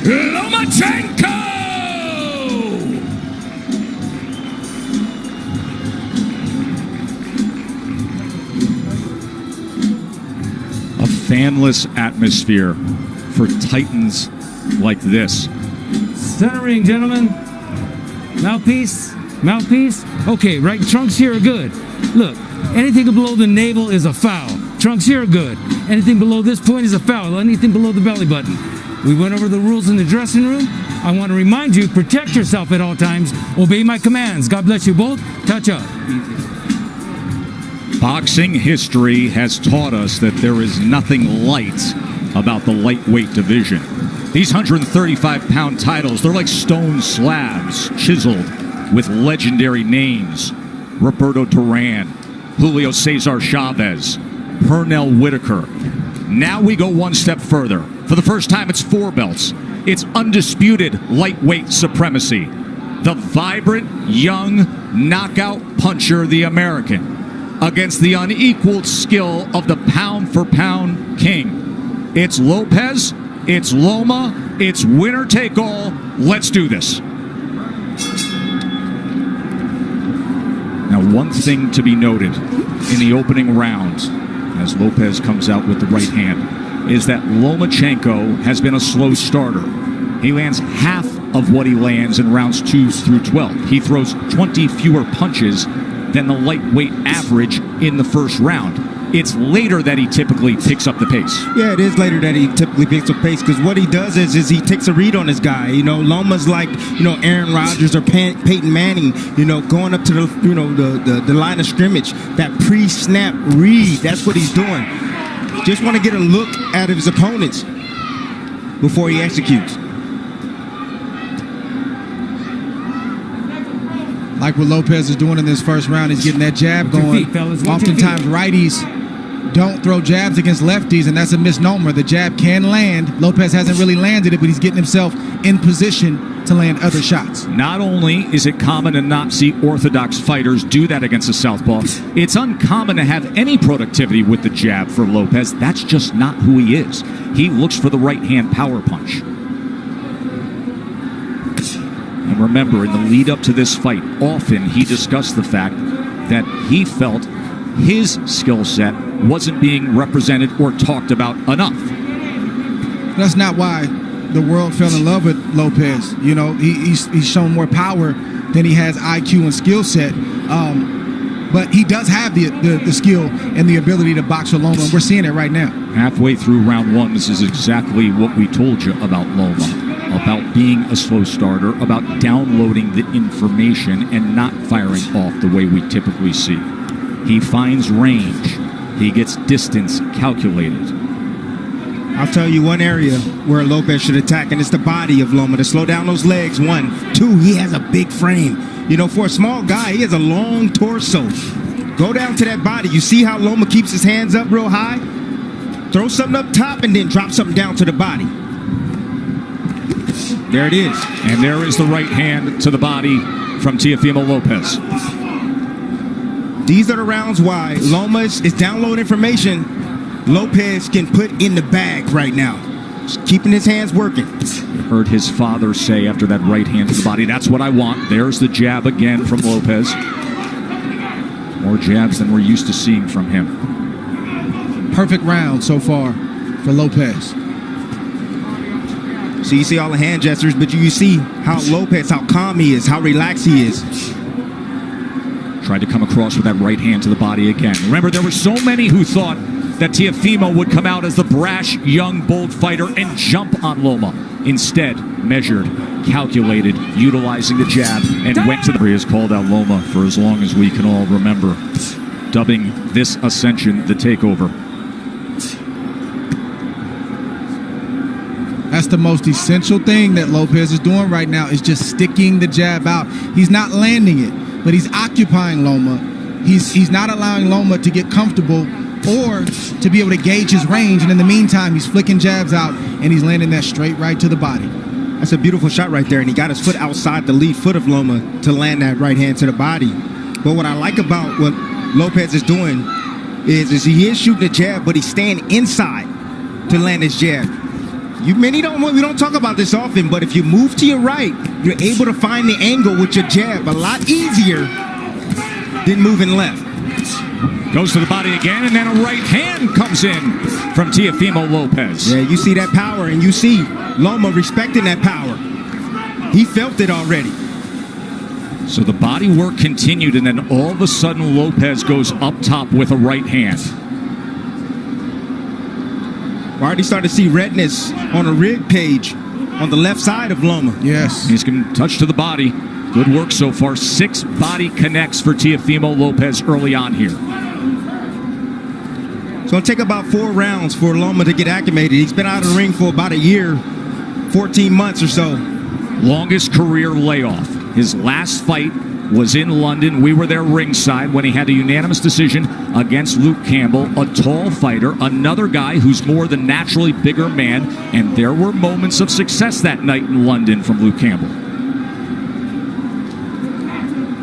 Lomachenko! A fanless atmosphere for titans like this. Centering, gentlemen. Mouthpiece. Mouthpiece. Okay, right. Trunks here are good. Look, anything below the navel is a foul. Trunks here are good. Anything below this point is a foul. Anything below the belly button. We went over the rules in the dressing room. I want to remind you, protect yourself at all times. Obey my commands. God bless you both. Touch up. Boxing history has taught us that there is nothing light about the lightweight division. These 135-pound titles, they're like stone slabs chiseled with legendary names. Roberto Duran, Julio Cesar Chavez, Pernell Whitaker. Now we go one step further. For the first time, it's 4 belts. It's undisputed lightweight supremacy. The vibrant, young, knockout puncher, the American, against the unequaled skill of the pound-for-pound king. It's Lopez, it's Loma, it's winner take all. Let's do this. Now, one thing to be noted in the opening round, as Lopez comes out with the right hand, is that Lomachenko has been a slow starter. He lands half of what he lands in rounds 2 through 12. He throws 20 fewer punches than the lightweight average in the first round. It's later that he typically picks up the pace. Yeah, it is later that he typically picks up pace, because what he does is he takes a read on his guy. You know, Loma's like, you know, Aaron Rodgers or Peyton Manning, you know, going up to the, you know, the line of scrimmage. That pre-snap read, that's what he's doing. Just want to get a look at his opponents before he executes. Like what Lopez is doing in this first round, he's getting that jab going. Oftentimes righties don't throw jabs against lefties, and that's a misnomer. The jab can land. Lopez hasn't really landed it, but he's getting himself in position to land other shots. Not only is it common to not see orthodox fighters do that against a southpaw, it's uncommon to have any productivity with the jab for Lopez. That's just not who he is. He looks for the right-hand power punch. And remember, in the lead up to this fight, often he discussed the fact that he felt his skill set wasn't being represented or talked about enough. That's not why the world fell in love with Lopez. You know, he's shown more power than he has IQ and skill set. But he does have the skill and the ability to box with Loma, and we're seeing it right now. Halfway through round 1, this is exactly what we told you about Loma. About being a slow starter, about downloading the information and not firing off the way we typically see. He finds range. He gets distance calculated. I'll tell you one area where Lopez should attack, and it's the body of Loma, to slow down those legs. 1, 2, he has a big frame. You know, for a small guy, he has a long torso. Go down to that body. You see how Loma keeps his hands up real high? Throw something up top and then drop something down to the body. There it is. And there is the right hand to the body from Teofimo Lopez. These are the rounds why Loma is download information Lopez can put in the bag right now. Just keeping his hands working. Heard his father say after that right hand to the body, that's what I want. There's the jab again from Lopez. More jabs than we're used to seeing from him. Perfect round so far for Lopez. So you see all the hand gestures, but you see how Lopez, how calm he is, how relaxed he is. Tried to come across with that right hand to the body again. Remember, there were so many who thought that Teofimo would come out as the brash, young, bold fighter and jump on Loma. Instead, measured, calculated, utilizing the jab, and went to the... He has called out Loma for as long as we can all remember, dubbing this ascension the takeover. That's the most essential thing that Lopez is doing right now, is just sticking the jab out. He's not landing it, but he's occupying Loma. He's not allowing Loma to get comfortable or to be able to gauge his range. And in the meantime, he's flicking jabs out, and he's landing that straight right to the body. That's a beautiful shot right there, and he got his foot outside the lead foot of Loma to land that right hand to the body. But what I like about what Lopez is doing is he is shooting a jab, but he's staying inside to land his jab. We don't talk about this often, but if you move to your right, you're able to find the angle with your jab a lot easier than moving left. Goes to the body again, and then a right hand comes in from Teofimo Lopez. Yeah, you see that power, and you see Loma respecting that power. He felt it already. So the body work continued, and then all of a sudden Lopez goes up top with a right hand. We already started to see redness on a rib cage on the left side of Loma. Yes. He's going to touch to the body. Good work so far. 6 body connects for Teofimo Lopez early on here. It's going to take about 4 rounds for Loma to get acclimated. He's been out of the ring for about a year, 14 months or so. Longest career layoff. His last fight was in London. We were there ringside when he had a unanimous decision against Luke Campbell, a tall fighter, another guy who's more than naturally bigger man, and there were moments of success that night in London from Luke Campbell.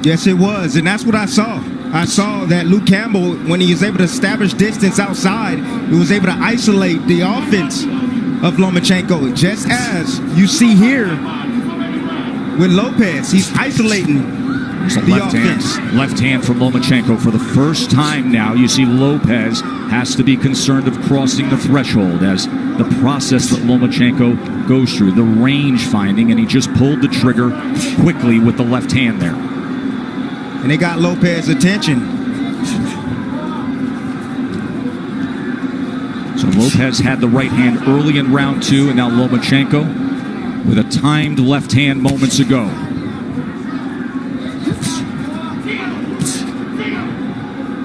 Yes, it was, and that's what I saw. I saw that Luke Campbell, when he was able to establish distance outside, he was able to isolate the offense of Lomachenko, just as you see here with Lopez. He's isolating the offense. Left hand from Lomachenko. For the first time now, you see Lopez has to be concerned of crossing the threshold as the process that Lomachenko goes through, the range finding, and he just pulled the trigger quickly with the left hand there. And they got Lopez's attention. So Lopez had the right hand early in round 2, and now Lomachenko with a timed left hand moments ago.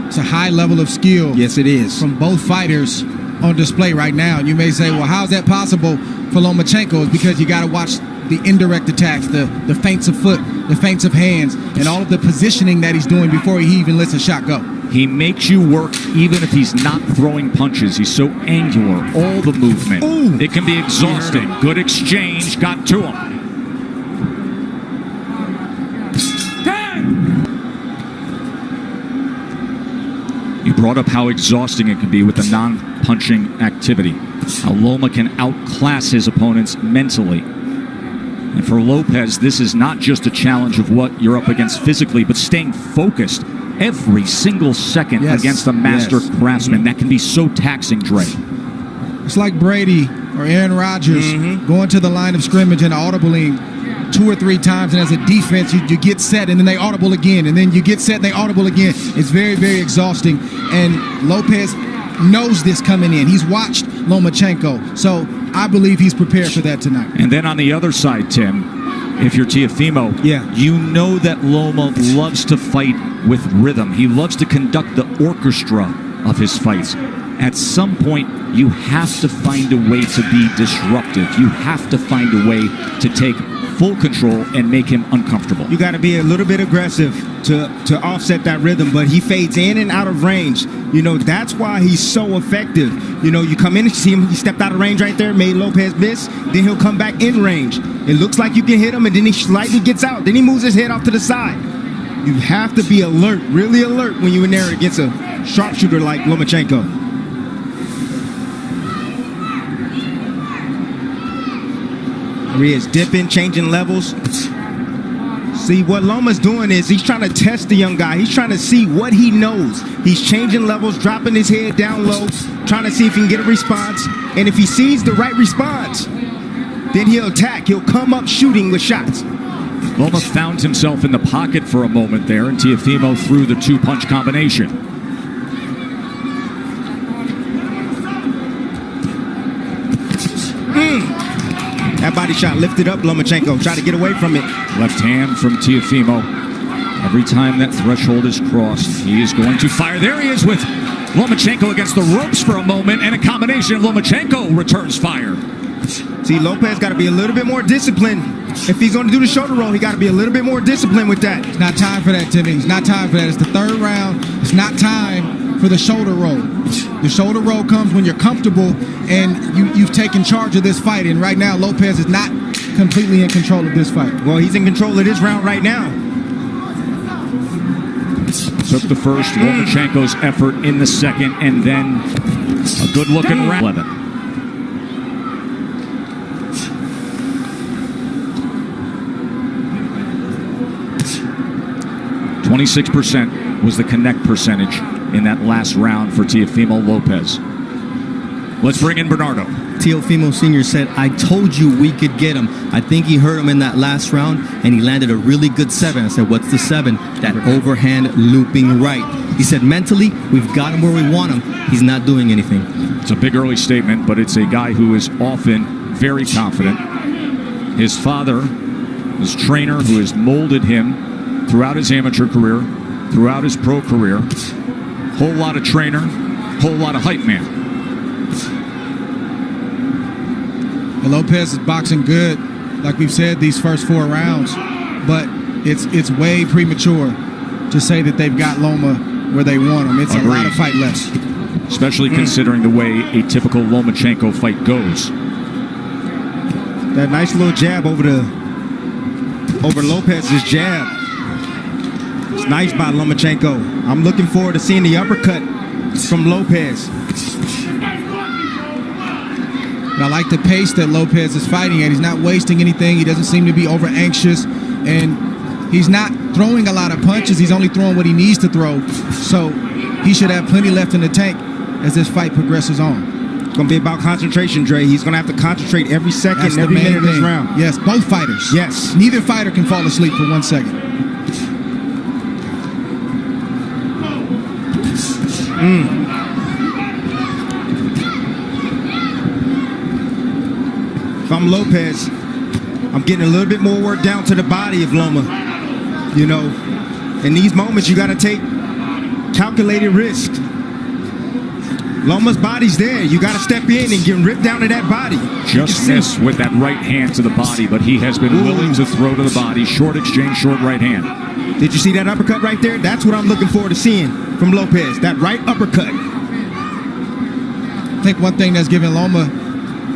It's a high level of skill. Yes, it is. From both fighters on display right now. And you may say, well, how's that possible for Lomachenko? It's because you got to watch the indirect attacks, the feints of foot, the feints of hands, and all of the positioning that he's doing before he even lets a shot go. He makes you work even if he's not throwing punches. He's so angular, all the movement. Ooh. It can be exhausting. Good exchange, got to him. You brought up how exhausting it can be with the non-punching activity. How Loma can outclass his opponents mentally. And for Lopez, this is not just a challenge of what you're up against physically, but staying focused every single second against a master craftsman. That can be so taxing, Dre. It's like Brady or Aaron Rodgers going to the line of scrimmage and audibling 2 or 3 times, and as a defense, you get set, and then they audible again, and then you get set, and they audible again. It's very, very exhausting, and Lopez knows this coming in. He's watched Lomachenko, so I believe he's prepared for that tonight. And then on the other side, Tim, if you're Teofimo, you know that Loma loves to fight with rhythm. He loves to conduct the orchestra of his fights. At some point, you have to find a way to be disruptive. You have to find a way to take full control and make him uncomfortable. You got to be a little bit aggressive to offset that rhythm, but he fades in and out of range. You know, that's why he's so effective. You know, you come in and see him, he stepped out of range right there, made Lopez miss, then he'll come back in range. It looks like you can hit him, and then he slightly gets out. Then he moves his head off to the side. You have to be alert, really alert, when you're in there against a sharpshooter like Lomachenko. He is dipping, changing levels. See, what Loma's doing is he's trying to test the young guy. He's trying to see what he knows. He's changing levels, dropping his head down low, trying to see if he can get a response. And if he sees the right response, then he'll attack. He'll come up shooting with shots. Loma found himself in the pocket for a moment there, and Teofimo threw the 2-punch combination. That body shot lifted up Lomachenko, tried to get away from it. Left hand from Teofimo. Every time that threshold is crossed, he is going to fire. There he is with Lomachenko against the ropes for a moment, and a combination of Lomachenko returns fire. See, Lopez got to be a little bit more disciplined. If he's going to do the shoulder roll, he got to be a little bit more disciplined with that. It's not time for that, Timmy. It's not time for that. It's the 3rd round. It's not time for the shoulder roll. The shoulder roll comes when you're comfortable and you've taken charge of this fight. And right now, Lopez is not completely in control of this fight. Well, he's in control of this round right now. Took the first, Lomachenko's effort in the second, and then a good-looking round. 26% was the connect percentage in that last round for Teofimo Lopez. Let's bring in Bernardo. Teofimo Sr. said, I told you we could get him. I think he hurt him in that last round, and he landed a really good 7. I said, what's the 7? That overhand looping right. He said, mentally, we've got him where we want him. He's not doing anything. It's a big early statement, but it's a guy who is often very confident. His father, his trainer, who has molded him throughout his amateur career, throughout his pro career. Whole lot of trainer, whole lot of hype man. Lopez is boxing good, like we've said, these first 4 rounds, but it's way premature to say that they've got Loma where they want him. It's a lot of fight left. Especially considering the way a typical Lomachenko fight goes. That nice little jab over Lopez's jab. It's nice by Lomachenko. I'm looking forward to seeing the uppercut from Lopez. I like the pace that Lopez is fighting at. He's not wasting anything. He doesn't seem to be over anxious, and he's not throwing a lot of punches. He's only throwing what he needs to throw. So he should have plenty left in the tank as this fight progresses on. It's going to be about concentration, Dre. He's going to have to concentrate every second, every minute of this round. Yes, both fighters. Yes. Neither fighter can fall asleep for 1 second. If I'm Lopez, I'm getting a little bit more work down to the body of Loma. You know, in these moments, you got to take calculated risk. Loma's body's there. You got to step in and get ripped down to that body. Just missed with that right hand to the body, but he has been willing to throw to the body. Short exchange, short right hand. Did you see that uppercut right there? That's what I'm looking forward to seeing from Lopez. That right uppercut. I think one thing that's giving Loma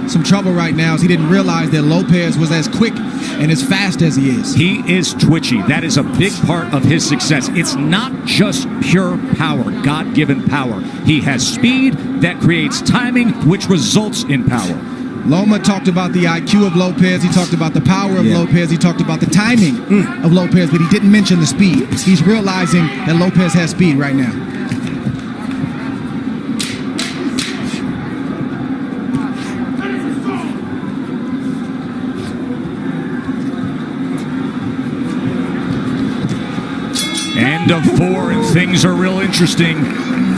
some trouble right now is he didn't realize that Lopez was as quick and as fast as he is. He is twitchy. That is a big part of his success. It's not just pure power, God-given power. He has speed that creates timing, which results in power. Loma talked about the IQ of Lopez. He talked about the power of Lopez. He talked about the timing of Lopez, but he didn't mention the speed. He's realizing that Lopez has speed right now. End of 4, and things are real interesting.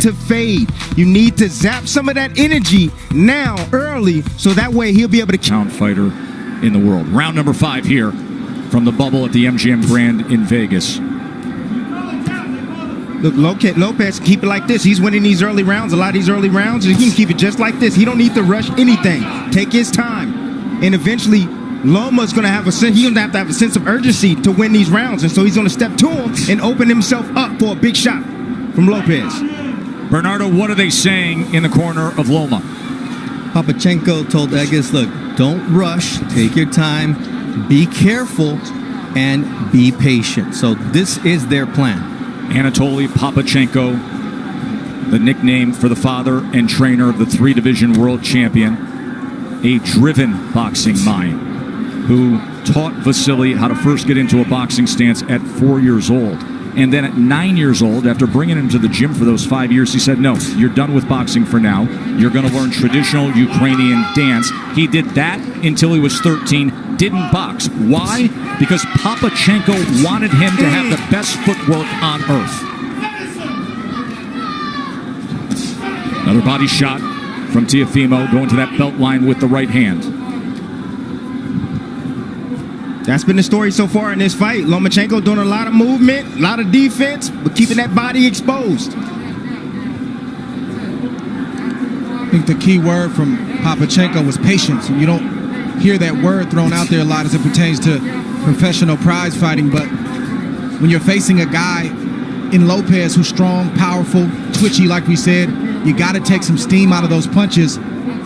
To fade, you need to zap some of that energy now, early, so that way he'll be able to Pound fighter in the world. Round number 5 here from the bubble at the MGM Grand in Vegas. Look, Lopez, keep it like this. He's winning these early rounds, a lot of these early rounds, and he can keep it just like this. He don't need to rush anything. Take his time, and eventually Loma's going to have to have a sense of urgency to win these rounds, and so he's going to step to him and open himself up for a big shot from Lopez. Bernardo, what are they saying in the corner of Loma? Papachenko told Egas, look, don't rush, take your time, be careful, and be patient. So this is their plan. Anatoly Papachenko, the nickname for the father and trainer of the 3-division world champion, a driven boxing mind, who taught Vasily how to first get into a boxing stance at 4 years old. And then at 9 years old, after bringing him to the gym for those 5 years, he said, no, you're done with boxing for now. You're going to learn traditional Ukrainian dance. He did that until he was 13, didn't box. Why? Because Papachenko wanted him to have the best footwork on earth. Another body shot from Teofimo, going to that belt line with the right hand. That's been the story so far in this fight. Lomachenko doing a lot of movement, a lot of defense, but keeping that body exposed. I think the key word from Papachenko was patience. And you don't hear that word thrown out there a lot as it pertains to professional prize fighting, but when you're facing a guy in Lopez who's strong, powerful, twitchy, like we said, you got to take some steam out of those punches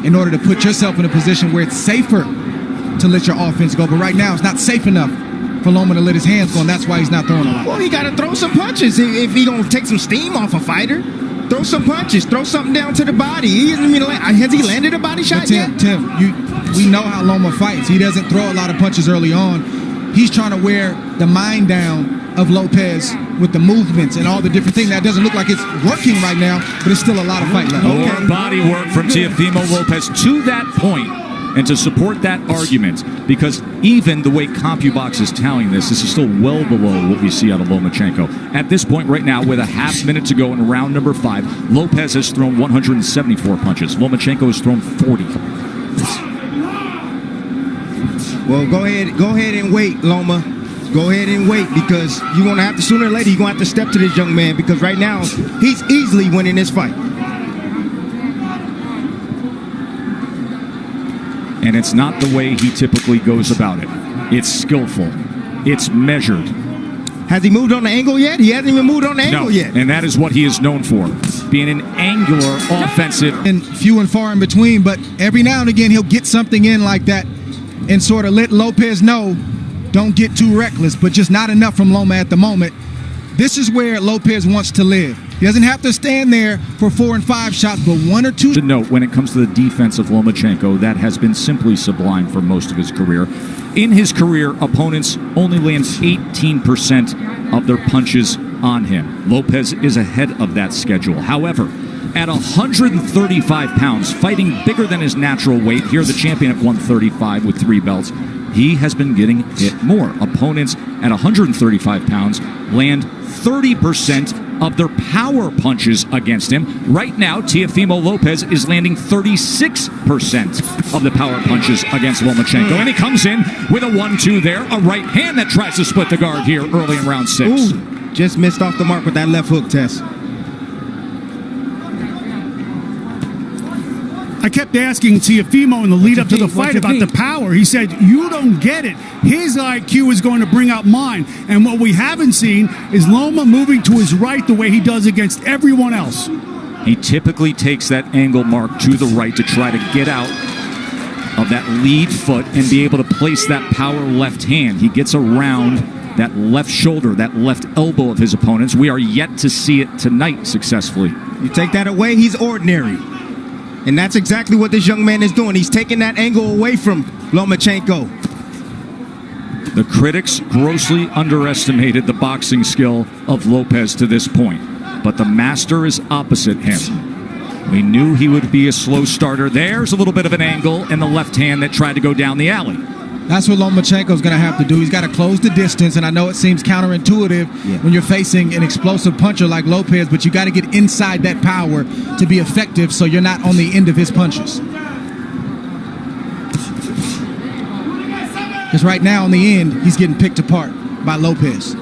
in order to put yourself in a position where it's safer to let your offense go. But right now, it's not safe enough for Loma to let his hands go, and that's why he's not throwing a lot. Well, he got to throw some punches if he going to take some steam off a fighter. Throw some punches. Throw something down to the body. Has he landed a body shot yet? Tim, we know how Loma fights. He doesn't throw a lot of punches early on. he's trying to wear the mind down of Lopez with the movements and all the different things. That doesn't look like it's working right now, but it's still a lot of fight left. More body work from Teofimo Lopez to that point, and to support that argument, because even the way CompuBox is tallying this is still well below what we see out of Lomachenko. At this point right now, with a half minute to go in round number 5, Lopez has thrown 174 punches. Lomachenko has thrown 40. Well, go ahead and wait, Loma. Go ahead and wait, because you're going to have to, sooner or later, you're going to have to step to this young man, because right now, he's easily winning this fight. And it's not the way he typically goes about it. It's skillful. It's measured. Has he moved on the angle yet? He hasn't even moved on the angle yet. And that is what he is known for, being an angular offensive. And few and far in between, but every now and again, he'll get something in like that and sort of let Lopez know, don't get too reckless, but just not enough from Loma at the moment. This is where Lopez wants to live. He doesn't have to stand there for 4 and 5 shots, but 1 or 2. To note, when it comes to the defense of Lomachenko, that has been simply sublime for most of his career. In his career, opponents only land 18% of their punches on him. Lopez is ahead of that schedule. However, at 135 pounds, fighting bigger than his natural weight, here the champion at 135 with 3 belts, he has been getting hit more. Opponents at 135 pounds land 30% of their power punches against him. Right now, Teofimo Lopez is landing 36% of the power punches against Lomachenko. And he comes in with a 1-2 there, a right hand that tries to split the guard here early in round 6. Ooh, just missed off the mark with that left hook, Tess. I kept asking Teofimo in the lead up to the fight about the power. He said, you don't get it. His IQ is going to bring out mine. And what we haven't seen is Loma moving to his right the way he does against everyone else. He typically takes that angle mark to the right to try to get out of that lead foot and be able to place that power left hand. He gets around that left shoulder, that left elbow of his opponents. We are yet to see it tonight successfully. You take that away, he's ordinary. And that's exactly what this young man is doing. He's taking that angle away from Lomachenko. The critics grossly underestimated the boxing skill of Lopez to this point, but the master is opposite him. We knew he would be a slow starter. There's a little bit of an angle in the left hand that tried to go down the alley. That's what Lomachenko's going to have to do. He's got to close the distance, and I know it seems counterintuitive when you're facing an explosive puncher like Lopez, but you got to get inside that power to be effective so you're not on the end of his punches. Because right now, in the end, he's getting picked apart by Lopez.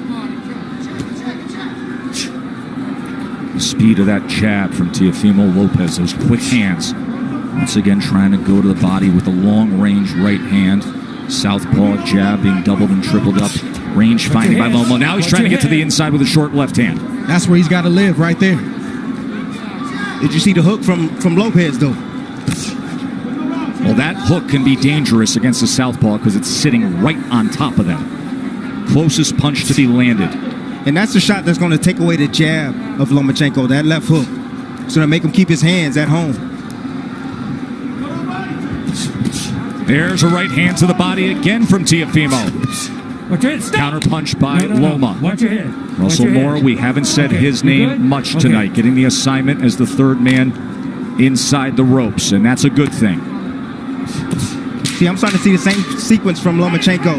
The speed of that jab from Teofimo Lopez, those quick hands. Once again, trying to go to the body with a long-range right hand. Southpaw jab being doubled and tripled up. Range finding by Loma. Now he's trying to get to the inside with a short left hand. That's where he's got to live, right there. Did you see the hook from Lopez, though? Well, that hook can be dangerous against the southpaw because it's sitting right on top of them. Closest punch to be landed. And that's the shot that's going to take away the jab of Lomachenko, that left hook. It's going to make him keep his hands at home. There's a right hand to the body again from Teofimo. Counter punch by Loma. Watch your head. Russell Moore, we haven't said his name much tonight. Getting the assignment as the third man inside the ropes, and that's a good thing. See, I'm starting to see the same sequence from Lomachenko.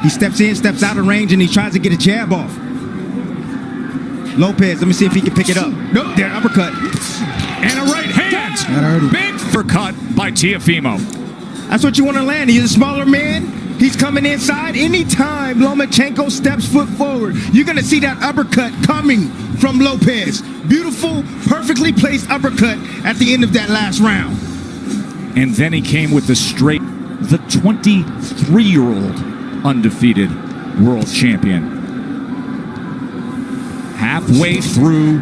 He steps in, steps out of range, and he tries to get a jab off. Lopez, let me see if he can pick it up. Nope, there, uppercut. And a right hand. Big uppercut by Teofimo. That's what you want to land. He's a smaller man. He's coming inside. Anytime Lomachenko steps foot forward, you're going to see that uppercut coming from Lopez. Beautiful, perfectly placed uppercut at the end of that last round. And then he came with the straight, the 23-year-old undefeated world champion. Halfway through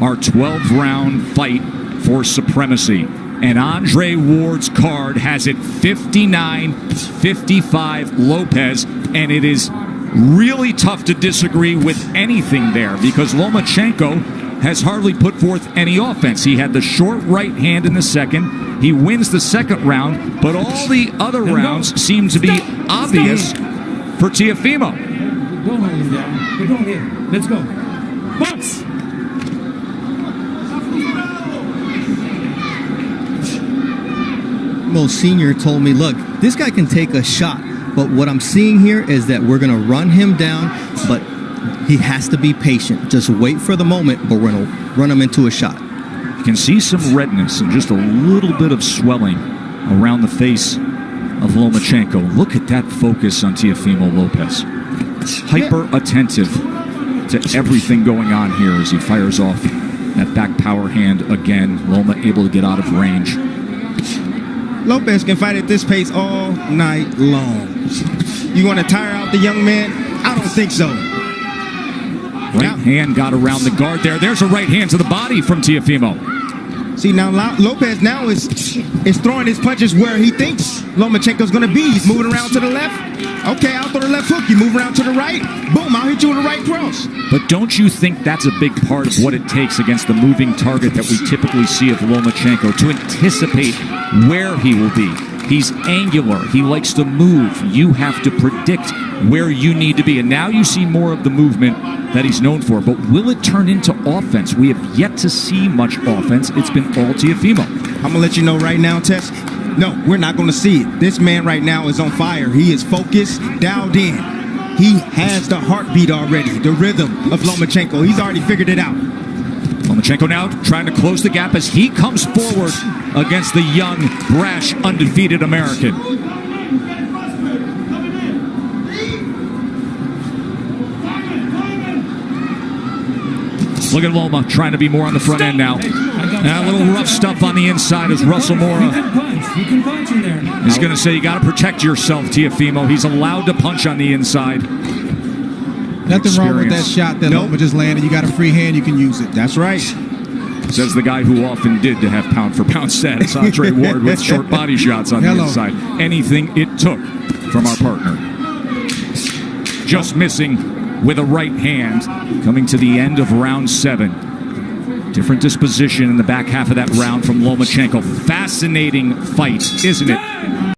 our 12-round fight for supremacy. And Andre Ward's card has it 59-55 Lopez, and it is really tough to disagree with anything there because Lomachenko has hardly put forth any offense. He had the short right hand in the second. He wins the second round, but all the other rounds seem to be obvious for Teofimo. Don't hold him down, but don't hit him. Let's go. Box! Mo Sr. told me, look, this guy can take a shot, but what I'm seeing here is that we're going to run him down, but he has to be patient. Just wait for the moment, but we're going to run him into a shot. You can see some redness and just a little bit of swelling around the face of Lomachenko. Look at that focus on Teofimo Lopez. Hyper attentive to everything going on here as he fires off that back power hand again. Loma able to get out of range. Lopez can fight at this pace all night long. You want to tire out the young man? I don't think so. Right hand got around the guard there. There's a right hand to the body from Teofimo. See, now Lopez now is throwing his punches where he thinks Lomachenko's going to be. He's moving around to the left. Okay, I'll throw the left hook. You move around to the right. Boom, I'll hit you with a right cross. But don't you think that's a big part of what it takes against the moving target that we typically see of Lomachenko, to anticipate where he will be? He's angular. He likes to move. You have to predict where you need to be. And now you see more of the movement that he's known for. But will it turn into offense? We have yet to see much offense. It's been all Teofimo. I'm going to let you know right now, Tess. No, we're not going to see it. This man right now is on fire. He is focused, dialed in. He has the heartbeat already, the rhythm of Lomachenko. He's already figured it out. Lomachenko now trying to close the gap as he comes forward against the young, brash, undefeated American. Look at Loma trying to be more on the front end now. A little rough stuff on the inside as Russell Mora. You can punch in there. He's going to say you got to protect yourself, Teofimo. He's allowed to punch on the inside. Nothing wrong with that shot that Loma just landed. You got a free hand, you can use it. That's right. Says the guy who often did to have pound-for-pound status, Andre Ward, with short body shots on the inside. Anything it took from our partner. Just missing with a right hand, coming to the end of round 7. Different disposition in the back half of that round from Lomachenko. Fascinating fight, isn't it?